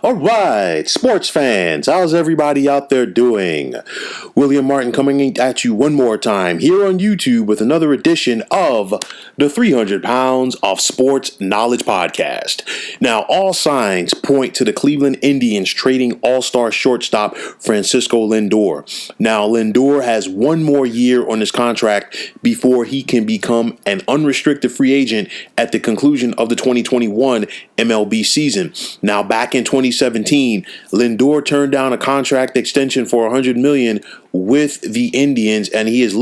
All right, sports fans, how's everybody out there doing? William Martin coming at you one more time here on YouTube with another edition of the 300 Pounds of Sports Knowledge Podcast. Now, all signs point to the Cleveland Indians trading all-star shortstop Francisco Lindor. Now, Lindor has one more year on his contract before he can become an unrestricted free agent at the conclusion of the 2021 MLB season. Now, back in 2017, Lindor turned down a contract extension for $100 million with the Indians, and he was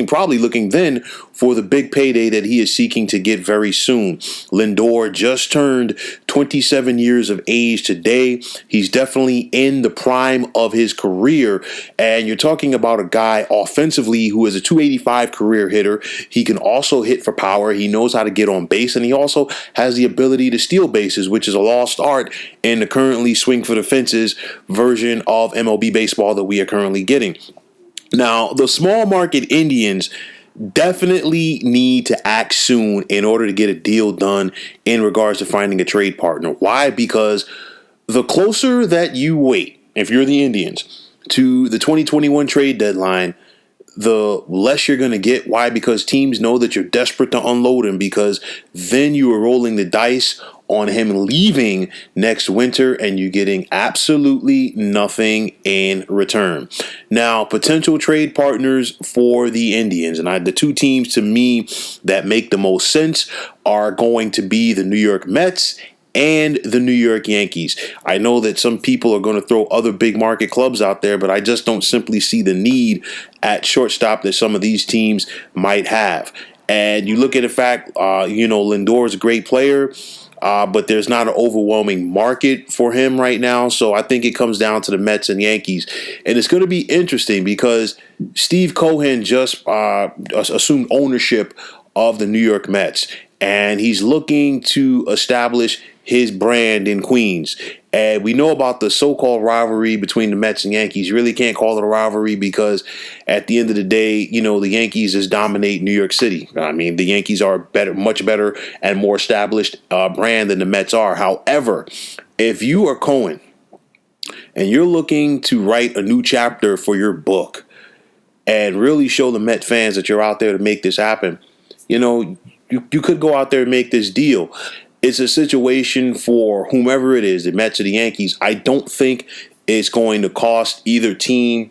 probably looking then for the big payday that he is seeking to get very soon. Lindor just turned 27 years of age today. He's definitely in the prime of his career, and you're talking about a guy offensively who is a 285 career hitter. He can also hit for power. He knows how to get on base, and he also has the ability to steal bases, which is a lost art in the currently swing for the fences version of MLB baseball that we are currently getting. Now, the small market Indians definitely need to act soon in order to get a deal done in regards to finding a trade partner. Why? Because the closer that you wait, if you're the Indians, to the 2021 trade deadline, the less you're going to get. Why? Because teams know that you're desperate to unload him, because then you are rolling the dice on him leaving next winter and you getting absolutely nothing in return. Now, potential trade partners for the Indians, and the two teams to me that make the most sense are going to be the New York Mets and the New York Yankees. I know that some people are going to throw other big market clubs out there, but I just don't simply see the need at shortstop that some of these teams might have. And you look at the fact, Lindor is a great player, but there's not an overwhelming market for him right now. So I think it comes down to the Mets and Yankees. And it's going to be interesting because Steve Cohen just assumed ownership of the New York Mets, and he's looking to establish his brand in Queens. And we know about the so-called rivalry between the Mets and Yankees. You really can't call it a rivalry because at the end of the day, the Yankees just dominate New York City. I mean, the Yankees are much better and more established brand than the Mets are. However, if you are Cohen and you're looking to write a new chapter for your book and really show the Met fans that you're out there to make this happen, you could go out there and make this deal. It's a situation for whomever it is, the Mets or the Yankees. I don't think it's going to cost either team,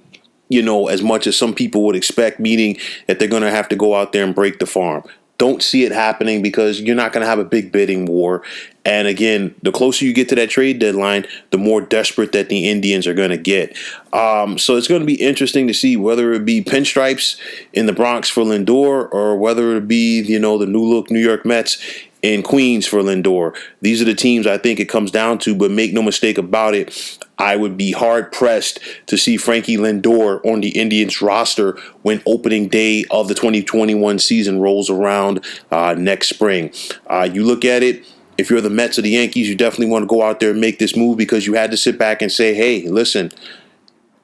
as much as some people would expect, meaning that they're going to have to go out there and break the farm. Don't see it happening because you're not going to have a big bidding war. And again, the closer you get to that trade deadline, the more desperate that the Indians are going to get. So it's going to be interesting to see whether it be pinstripes in the Bronx for Lindor or whether it be, the new look New York Mets in Queens for Lindor. These are the teams I think it comes down to, but make no mistake about it, I would be hard-pressed to see Frankie Lindor on the Indians roster when opening day of the 2021 season rolls around next spring. You look at it, if you're the Mets or the Yankees, you definitely want to go out there and make this move because you had to sit back and say, hey, listen,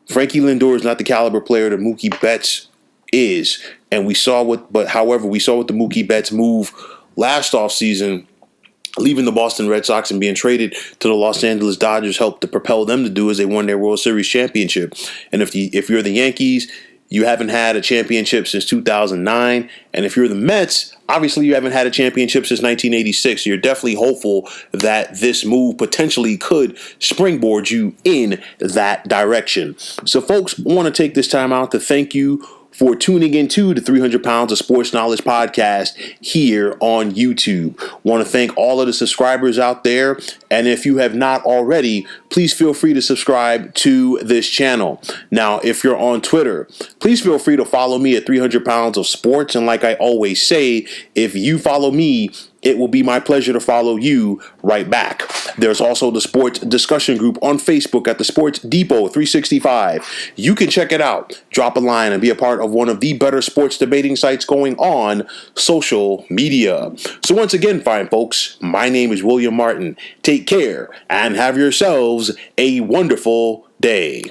Frankie Lindor is not the caliber player that Mookie Betts is. And we saw what the Mookie Betts move last offseason, leaving the Boston Red Sox and being traded to the Los Angeles Dodgers helped to propel them to do as they won their World Series championship. And if you're the Yankees, you haven't had a championship since 2009. And if you're the Mets, obviously you haven't had a championship since 1986. So you're definitely hopeful that this move potentially could springboard you in that direction. So folks, I want to take this time out to thank you for tuning into the 300 Pounds of Sports Knowledge podcast here on YouTube. Want to thank all of the subscribers out there. And if you have not already, please feel free to subscribe to this channel. Now, if you're on Twitter, please feel free to follow me at 300 Pounds of Sports. And like I always say, if you follow me, it will be my pleasure to follow you right back. There's also the sports discussion group on Facebook at the Sports Depot 365. You can check it out, drop a line, and be a part of one of the better sports debating sites going on social media. So once again, fine folks, my name is William Martin. Take care and have yourselves a wonderful day.